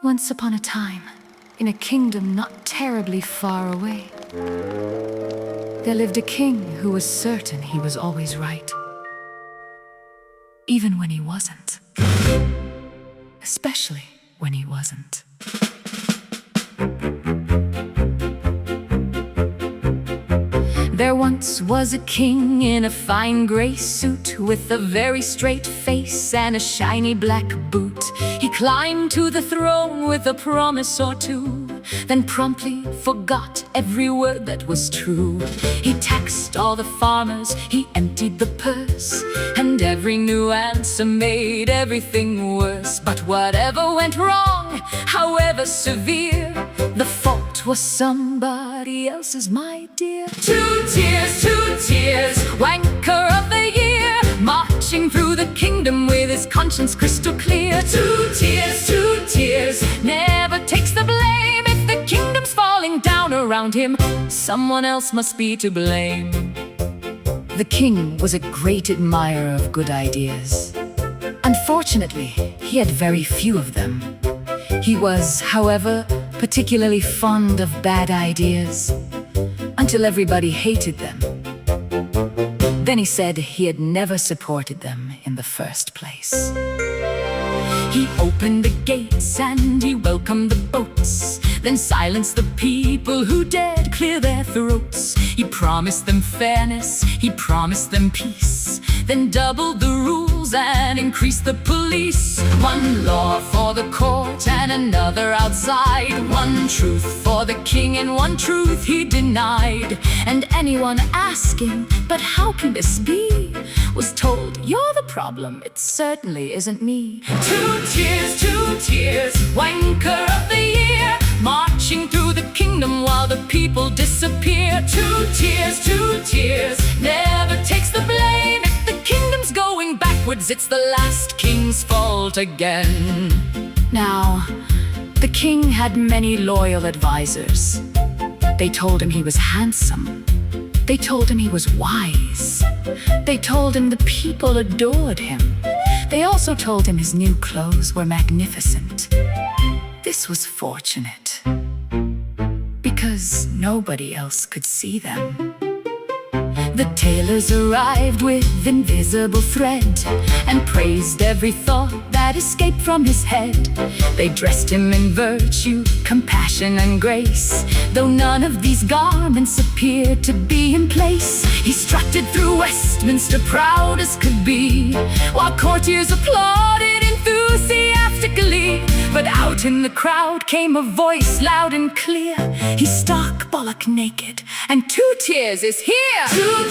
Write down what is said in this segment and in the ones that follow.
Once upon a time, in a kingdom not terribly far away, there lived a king who was certain he was always right, even when he wasn't. Especially when he wasn't. There once was a king in a fine gray suit, with a very straight face and a shiny black boot. He climbed to the throne with a promise or two, then promptly forgot every word that was true. He taxed all the farmers, he emptied the purse, and every new answer made everything worse. But whatever went wrong, however severe, the fault was somebody else's, my dear. 2 tears, Wanker of the year, marching through the kingdom with his conscience crystal clear. 2 tears, never takes the blame. If the kingdom's falling down around him, someone else must be to blame. The king was a great admirer of good ideas. Unfortunately, he had very few of them. He was, however, particularly fond of bad ideas, until everybody hated them. Then he said he had never supported them in the first place. He opened the gates and he welcomed the boats, then silenced the people who dared clear their throats. He promised them fairness, he promised them peace, then doubled the rules and increased the police. One law for the court and another outside, one truth for the king and one truth he denied. And anyone asking, but how can this be, was told, you're the problem, it certainly isn't me. 2 tears, Wanker of the year, marching through the kingdom while the people disappear. 2 tears, never takes the blame. If the kingdom's going backwards, it's the last king's fault again. Now, the king had many loyal advisors. They told him he was handsome. They told him he was wise. They told him the people adored him. They also told him his new clothes were magnificent. This was fortunate, because nobody else could see them. The tailors arrived with invisible thread and praised every thought that escaped from his head. They dressed him in virtue, compassion and grace, though none of these garments appeared to be in place. He strutted through Westminster proud as could be, while courtiers applauded enthusiastically. But out in the crowd came a voice loud and clear. He's stark bollock naked, and 2 tears is here. 2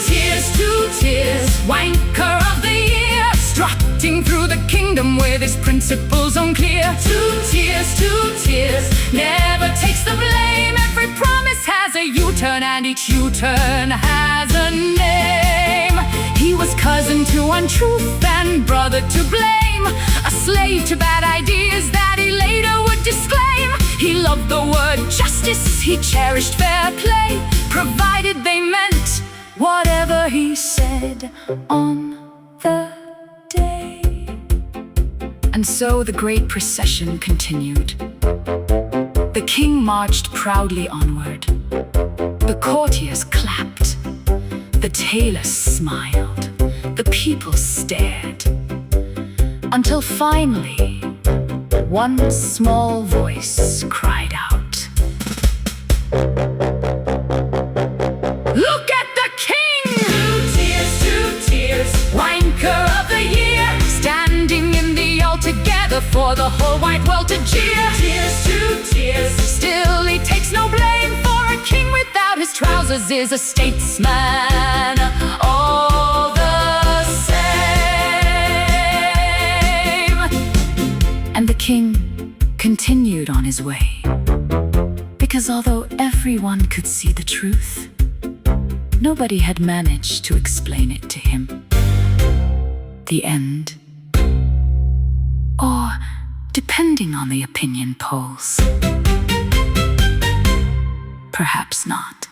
tears, Wanker of the year, strutting through the kingdom with his principles on clear. 2 tears, never takes the blame. Every promise has a U-turn, and each U-turn has a name. He was cousin to untruth and brother to blame, a slave to bad ideas that he later would disclaim. He loved the word justice, he cherished fair play, provided they meant whatever he said on the day. And so the great procession continued. The king marched proudly onward. The courtiers clapped. The tailors smiled. The people stared. Until finally, one small voice cried out, "Look at the king!" 2 tears, Wanker of the year, standing in the aisle together for the whole wide world to jeer. 2 tears, still he takes no blame, for a king without his trousers is a statesman all the same. And the king continued on his way, because although everyone could see the truth, nobody had managed to explain it to him. The end. Or, depending on the opinion polls, perhaps not.